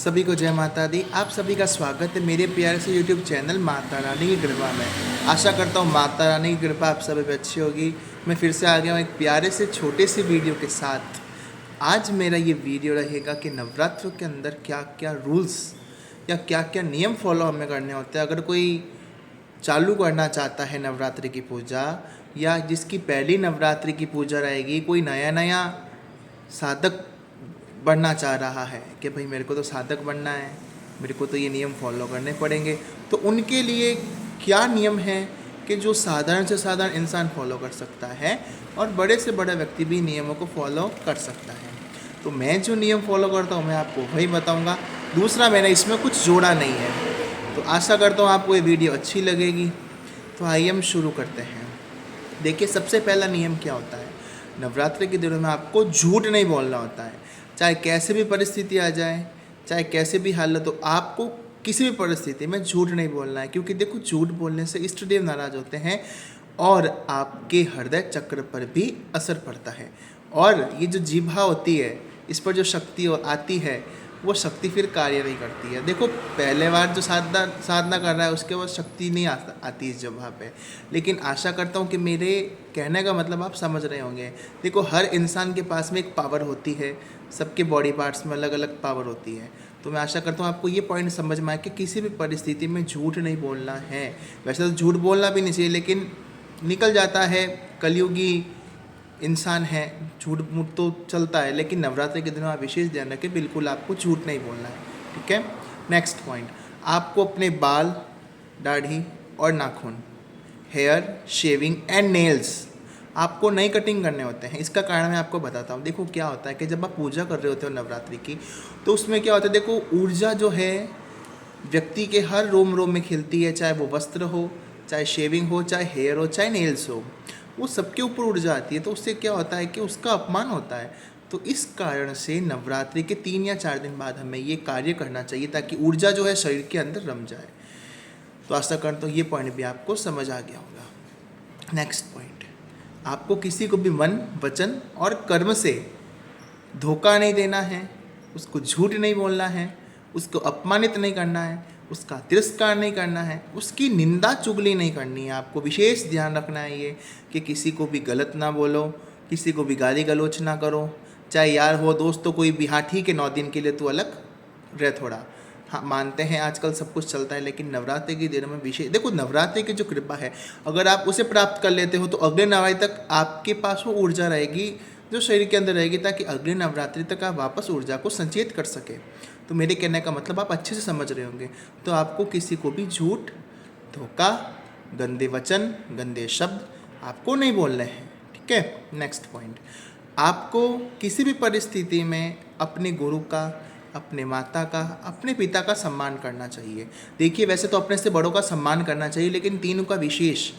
सभी को जय माता दी। आप सभी का स्वागत है मेरे प्यारे से यूट्यूब चैनल माता रानी की कृपा में। आशा करता हूँ माता रानी की कृपा आप सभी पे अच्छी होगी। मैं फिर से आ गया हूँ एक प्यारे से छोटे से वीडियो के साथ। आज मेरा ये वीडियो रहेगा कि नवरात्रों के अंदर क्या क्या रूल्स या क्या क्या नियम फॉलो हमें करने होते हैं। अगर कोई चालू करना चाहता है नवरात्रि की पूजा, या जिसकी पहली नवरात्रि की पूजा रहेगी, कोई नया साधक बनना चाह रहा है कि भाई मेरे को तो साधक बनना है, मेरे को तो ये नियम फॉलो करने पड़ेंगे, तो उनके लिए क्या नियम है कि जो साधारण से साधारण इंसान फॉलो कर सकता है और बड़े से बड़ा व्यक्ति भी नियमों को फॉलो कर सकता है। तो मैं जो नियम फॉलो करता हूँ मैं आपको वही बताऊँगा। दूसरा मैंने इसमें कुछ जोड़ा नहीं है। तो आशा करता हूँ आपको ये वीडियो अच्छी लगेगी। तो आइए हम शुरू करते हैं। देखिए, सबसे पहला नियम क्या होता है। नवरात्रि के दिनों में आपको झूठ नहीं बोलना होता है। चाहे कैसे भी परिस्थिति आ जाए, चाहे कैसे भी हालत हो, आपको किसी भी परिस्थिति में झूठ नहीं बोलना है। क्योंकि देखो, झूठ बोलने से इष्ट देव नाराज होते हैं और आपके हृदय चक्र पर भी असर पड़ता है। और ये जो जीभा होती है, इस पर जो शक्ति आती है, वो शक्ति फिर कार्य नहीं करती है। देखो, पहले बार जो साधना कर रहा है उसके बाद शक्ति नहीं आती इस जगह पे। लेकिन आशा करता हूँ कि मेरे कहने का मतलब आप समझ रहे होंगे। देखो, हर इंसान के पास में एक पावर होती है, सबके बॉडी पार्ट्स में अलग अलग पावर होती है। तो मैं आशा करता हूँ आपको ये पॉइंट समझ में आए कि किसी भी परिस्थिति में झूठ नहीं बोलना है। वैसे तो झूठ बोलना भी नहीं चाहिए, लेकिन निकल जाता है, कलयुगी इंसान है, झूठ मूठ तो चलता है। लेकिन नवरात्रि के दिनों आप विशेष ध्यान रखें, बिल्कुल आपको झूठ नहीं बोलना है। ठीक है। नेक्स्ट पॉइंट, आपको अपने बाल, दाढ़ी और नाखून, हेयर, शेविंग एंड नेल्स आपको नई कटिंग करने होते हैं। इसका कारण मैं आपको बताता हूँ। देखो, क्या होता है कि जब आप पूजा कर रहे होते हो नवरात्रि की, तो उसमें क्या होता है, देखो, ऊर्जा जो है व्यक्ति के हर रोम रोम में खिलती है। चाहे वो वस्त्र हो, चाहे शेविंग हो, चाहे हेयर हो, चाहे नेल्स हो, वो सबके ऊपर ऊर्जा आती है। तो उससे क्या होता है कि उसका अपमान होता है। तो इस कारण से नवरात्रि के 3 या 4 दिन बाद हमें ये कार्य करना चाहिए, ताकि ऊर्जा जो है शरीर के अंदर रम जाए। तो आशा करता हूँ ये पॉइंट भी आपको समझ आ गया होगा। नेक्स्ट पॉइंट, आपको किसी को भी मन, वचन और कर्म से धोखा नहीं देना है, उसको झूठ नहीं बोलना है, उसको अपमानित नहीं करना है, उसका तिरस्कार नहीं करना है, उसकी निंदा चुगली नहीं करनी है। आपको विशेष ध्यान रखना है ये कि किसी को भी गलत ना बोलो, किसी को भी गाली गलौच ना करो। चाहे यार हो, दोस्त, तो कोई भी, हाँ ठीक है 9 दिन के लिए तू अलग रह थोड़ा, हाँ मानते हैं आजकल सब कुछ चलता है, लेकिन नवरात्रि के दिनों में विशेष, देखो, नवरात्रि की जो कृपा है, अगर आप उसे प्राप्त कर लेते हो तो अगले नवरात्रि तक आपके पास वो ऊर्जा रहेगी जो शरीर के अंदर रहेगी, ताकि अगले नवरात्रि तक आप वापस ऊर्जा को संचेत कर सके। तो मेरे कहने का मतलब आप अच्छे से समझ रहे होंगे। तो आपको किसी को भी झूठ, धोखा, गंदे वचन, गंदे शब्द आपको नहीं बोलने हैं। ठीक है। नेक्स्ट पॉइंट, आपको किसी भी परिस्थिति में अपने गुरु का, अपने माता का, अपने पिता का सम्मान करना चाहिए। देखिए, वैसे तो अपने से बड़ों का सम्मान करना चाहिए, लेकिन तीनों का विशेष,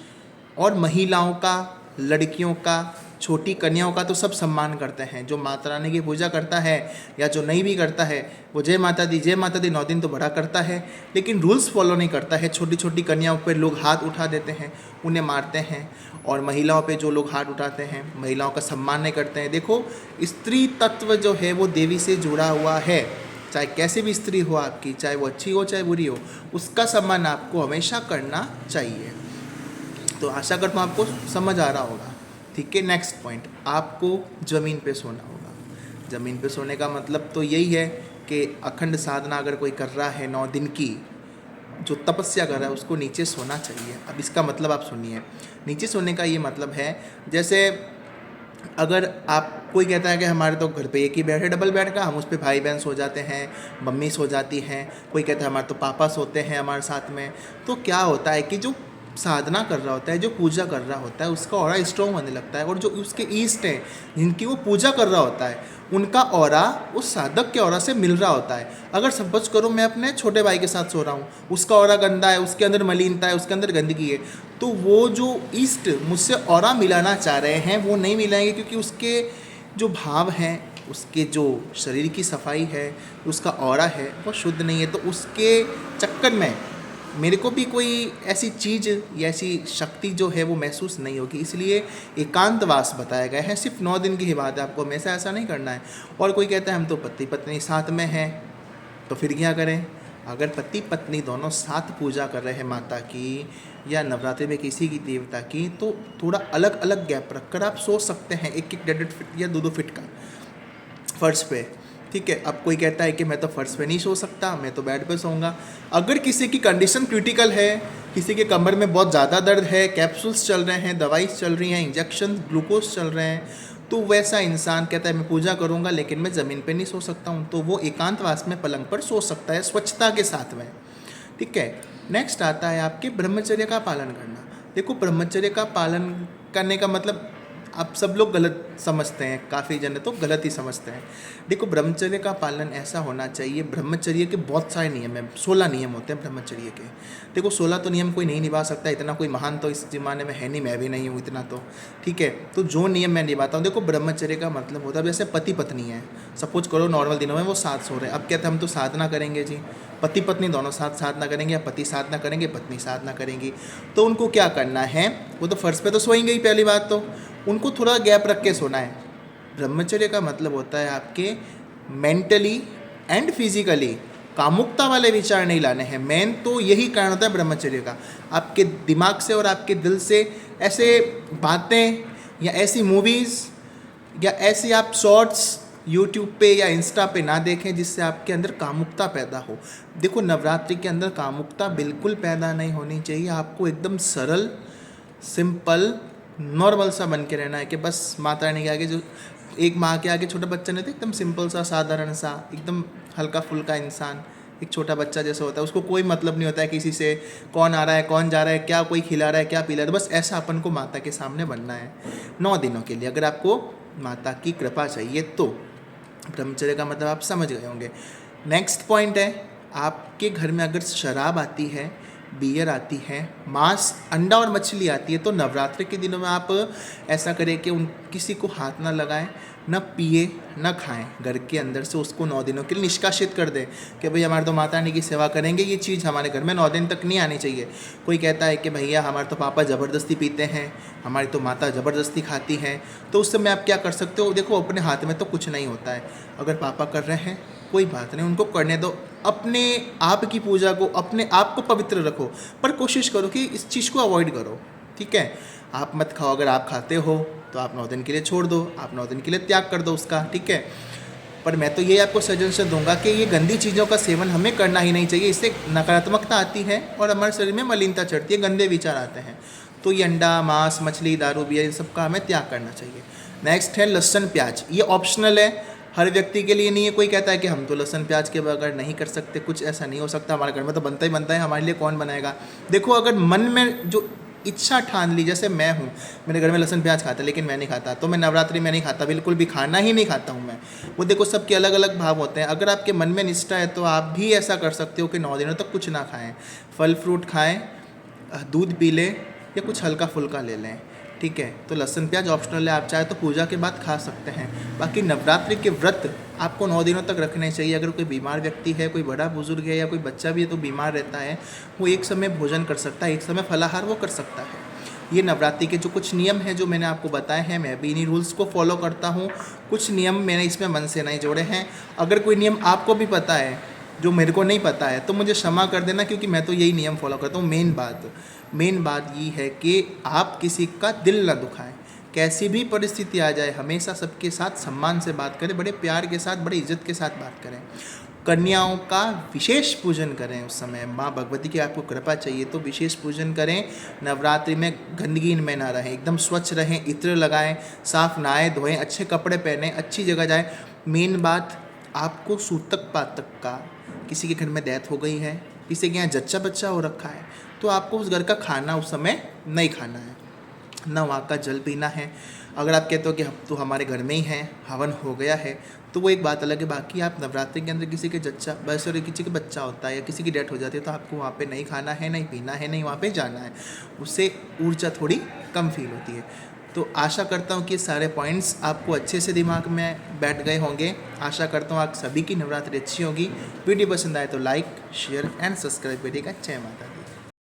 और महिलाओं का, लड़कियों का, छोटी कन्याओं का तो सब सम्मान करते हैं। जो माता रानी की पूजा करता है या जो नहीं भी करता है, वो जय माता दी 9 दिन तो बड़ा करता है, लेकिन रूल्स फॉलो नहीं करता है। छोटी छोटी कन्याओं पर लोग हाथ उठा देते हैं, उन्हें मारते हैं, और महिलाओं पे जो लोग हाथ उठाते हैं, महिलाओं का सम्मान नहीं करते हैं। देखो, स्त्री तत्व जो है वो देवी से जुड़ा हुआ है। चाहे कैसे भी स्त्री हो आपकी, चाहे वो अच्छी हो चाहे बुरी हो, उसका सम्मान आपको हमेशा करना चाहिए। तो आशा करता हूँ आपको समझ आ रहा होगा। ठीक है। नेक्स्ट पॉइंट, आपको ज़मीन पे सोना होगा। ज़मीन पे सोने का मतलब तो यही है कि अखंड साधना अगर कोई कर रहा है 9 दिन की, जो तपस्या कर रहा है, उसको नीचे सोना चाहिए। अब इसका मतलब आप सुनिए। नीचे सोने का ये मतलब है, जैसे अगर आप, कोई कहता है कि हमारे तो घर पे एक ही बेड है, डबल बेड का, हम उस पर भाई बहन सो जाते हैं, मम्मी सो जाती हैं, कोई कहता है हमारे तो पापा सोते हैं हमारे साथ में। तो क्या होता है कि जो साधना कर रहा होता है, जो पूजा कर रहा होता है, उसका ऑरा स्ट्रॉन्ग होने लगता है, और जो उसके ईस्ट हैं जिनकी वो पूजा कर रहा होता है, उनका ऑरा उस साधक के ऑरा से मिल रहा होता है। अगर सपोज करो मैं अपने छोटे भाई के साथ सो रहा हूँ, उसका ऑरा गंदा है, उसके अंदर मलिनता है, उसके अंदर गंदगी है, तो वो जो ईस्ट मुझसे ऑरा मिलाना चाह रहे हैं वो नहीं मिलाएंगे, क्योंकि उसके जो भाव हैं, उसके जो शरीर की सफाई है, उसका ऑरा है, वो शुद्ध नहीं है। तो उसके चक्कर में मेरे को भी कोई ऐसी चीज़ या ऐसी शक्ति जो है वो महसूस नहीं होगी। इसलिए एकांतवास बताया गया है। सिर्फ 9 दिन की ही बात है, आपको हमेशा ऐसा नहीं करना है। और कोई कहता है हम तो पति पत्नी साथ में हैं, तो फिर क्या करें, अगर पति पत्नी दोनों साथ पूजा कर रहे हैं माता की या नवरात्रि में किसी की देवता की, तो थोड़ा अलग अलग गैप रखकर आप सो सकते हैं, एक एक 1.5 फीट या 2-2 फीट का फर्श पे। ठीक है, अब कोई कहता है कि मैं तो फर्श पे नहीं सो सकता, मैं तो बेड पे सोऊंगा। अगर किसी की कंडीशन क्रिटिकल है, किसी के कमर में बहुत ज़्यादा दर्द है, कैप्सूल्स चल रहे हैं, दवाई चल रही हैं, इंजेक्शन ग्लूकोज चल रहे हैं, तो वैसा इंसान कहता है मैं पूजा करूंगा लेकिन मैं ज़मीन पे नहीं सो सकता हूँ, तो वो एकांतवास में पलंग पर सो सकता है स्वच्छता के साथ में। ठीक है, नेक्स्ट आता है आपके ब्रह्मचर्य का पालन करना। देखो, ब्रह्मचर्य का पालन करने का मतलब आप सब लोग गलत समझते हैं, काफ़ी जन तो गलत ही समझते हैं। देखो, ब्रह्मचर्य का पालन ऐसा होना चाहिए, ब्रह्मचर्य के बहुत सारे नियम हैं, 16 नियम होते हैं ब्रह्मचर्य के। देखो, 16 तो नियम कोई नहीं निभा सकता, इतना कोई महान तो इस ज़माने में है नहीं, मैं भी नहीं हूँ इतना तो। ठीक है, तो जो नियम मैं निभाता हूँ, देखो ब्रह्मचर्य का मतलब होता है जैसे पति पत्नी है, सपोज करो नॉर्मल दिनों में वो साथ सो रहे हैं, अब कहते हैं हम तो साधना करेंगे जी, पति पत्नी दोनों साथ साधना करेंगे, या पति साधना करेंगे पत्नी साधना करेंगी, तो उनको क्या करना है, वो तो फर्श पे तो सोएंगे ही, पहली बात तो उनको थोड़ा गैप रख के सोना है। ब्रह्मचर्य का मतलब होता है आपके मेंटली एंड फिजिकली कामुकता वाले विचार नहीं लाने हैं। मेन तो यही कारण होता है ब्रह्मचर्य का, आपके दिमाग से और आपके दिल से ऐसे बातें या ऐसी मूवीज़ या ऐसी आप शॉर्ट्स यूट्यूब पे या इंस्टा पे ना देखें जिससे आपके अंदर कामुकता पैदा हो। देखो, नवरात्रि के अंदर कामुकता बिल्कुल पैदा नहीं होनी चाहिए, आपको एकदम सरल सिंपल नॉर्मल सा बन के रहना है कि बस माता रानी के आगे, जो एक माँ के आगे छोटा बच्चा नहीं था, एकदम सिंपल सा साधारण सा एकदम हल्का फुल्का इंसान, एक छोटा बच्चा जैसा होता है, उसको कोई मतलब नहीं होता है किसी से, कौन आ रहा है कौन जा रहा है, क्या कोई खिला रहा है क्या पिला रहा है, बस ऐसा अपन को माता के सामने बनना है 9 दिनों के लिए। अगर आपको माता की कृपा चाहिए तो ब्रह्मचर्य का मतलब आप समझ गए होंगे। नेक्स्ट पॉइंट है, आपके घर में अगर शराब आती है, बियर आती है, मांस अंडा और मछली आती है, तो नवरात्रि के दिनों में आप ऐसा करें कि उन किसी को हाथ ना लगाएं, न पिए न खाएं, घर के अंदर से उसको 9 दिनों के लिए निष्कासित कर दें कि भाई हमारे तो माता रानी की सेवा करेंगे, ये चीज़ हमारे घर में 9 दिन तक नहीं आनी चाहिए। कोई कहता है कि भैया हमारे तो पापा ज़बरदस्ती पीते हैं, हमारी तो माता ज़बरदस्ती खाती हैं, तो उस समय आप क्या कर सकते हो, देखो अपने हाथ में तो कुछ नहीं होता है, अगर पापा कर रहे हैं कोई बात नहीं, उनको करने दो, अपने आप की पूजा को अपने आप को पवित्र रखो, पर कोशिश करो कि इस चीज़ को अवॉइड करो। ठीक है, आप मत खाओ, अगर आप खाते हो तो आप 9 दिन के लिए छोड़ दो, आप 9 दिन के लिए त्याग कर दो उसका। ठीक है, पर मैं तो ये आपको सजेशन दूंगा कि ये गंदी चीज़ों का सेवन हमें करना ही नहीं चाहिए, इससे नकारात्मकता आती है और हमारे शरीर में मलिनता चढ़ती है, गंदे विचार आते हैं। तो ये अंडा मांस मछली दारू बियर इन सब का हमें त्याग करना चाहिए। नेक्स्ट है लहसुन प्याज, ये ऑप्शनल है, हर व्यक्ति के लिए नहीं है। कोई कहता है कि हम तो लहसुन प्याज के बगैर नहीं कर सकते, कुछ ऐसा नहीं हो सकता, हमारे घर में तो बनता ही बनता है, हमारे लिए कौन बनाएगा। देखो, अगर मन में जो इच्छा ठान ली, जैसे मैं हूँ, मेरे घर में लहसुन प्याज खाता है लेकिन मैं नहीं खाता, तो मैं नवरात्रि में नहीं खाता, बिल्कुल भी खाना ही नहीं खाता हूँ मैं। वो देखो, सबके अलग अलग भाव होते हैं, अगर आपके मन में निष्ठा है तो आप भी ऐसा कर सकते हो कि 9 दिनों तक कुछ ना खाएं, फल फ्रूट खाएं, दूध पी लें या कुछ हल्का फुल्का ले लें। ठीक है, तो लहसुन प्याज ऑप्शनल है, आप चाहे तो पूजा के बाद खा सकते हैं। बाकी नवरात्रि के व्रत आपको 9 दिनों तक रखने चाहिए। अगर कोई बीमार व्यक्ति है, कोई बड़ा बुजुर्ग है या कोई बच्चा भी है तो बीमार रहता है, वो एक समय भोजन कर सकता है, एक समय फलाहार वो कर सकता है। ये नवरात्रि के जो कुछ नियम हैं जो मैंने आपको बताए हैं, मैं भी इन्हीं रूल्स को फॉलो करता हूँ। कुछ नियम मैंने इसमें मन से नहीं जोड़े हैं, अगर कोई नियम आपको भी पता है जो मेरे को नहीं पता है तो मुझे क्षमा कर देना, क्योंकि मैं तो यही नियम फॉलो करता हूँ। मेन बात ये है कि आप किसी का दिल ना दुखाएं, कैसी भी परिस्थिति आ जाए हमेशा सबके साथ सम्मान से बात करें, बड़े प्यार के साथ, बड़े इज्जत के साथ बात करें। कन्याओं का विशेष पूजन करें, उस समय माँ भगवती की आपको कृपा चाहिए तो विशेष पूजन करें। नवरात्रि में गंदगी इनमें ना रहें, एकदम स्वच्छ रहें, इत्र लगाएं, साफ नहाएं धोएं, अच्छे कपड़े पहनें, अच्छी जगह जाएं। मेन बात, आपको सूतक पातक का, किसी के घर में डेथ हो गई है, किसी के यहाँ जच्चा बच्चा हो रखा है, तो आपको उस घर का खाना उस समय नहीं खाना है, ना वहाँ का जल पीना है। अगर आप कहते हो कि हम तो हमारे घर में ही हैं, हवन हो गया है, तो वो एक बात अलग है। बाकी आप नवरात्रि के अंदर किसी के जच्चा बस और किसी के बच्चा होता है या किसी की डेथ हो जाती है तो आपको वहाँ पे नहीं खाना है, नहीं पीना है, नहीं वहाँ पे जाना है, उससे ऊर्जा थोड़ी कम फील होती है। तो आशा करता हूँ कि सारे पॉइंट्स आपको अच्छे से दिमाग में बैठ गए होंगे। आशा करता हूँ आप सभी की नवरात्रि अच्छी होगी। वीडियो पसंद आए तो लाइक शेयर एंड सब्सक्राइब करिएगा। जय माता दी।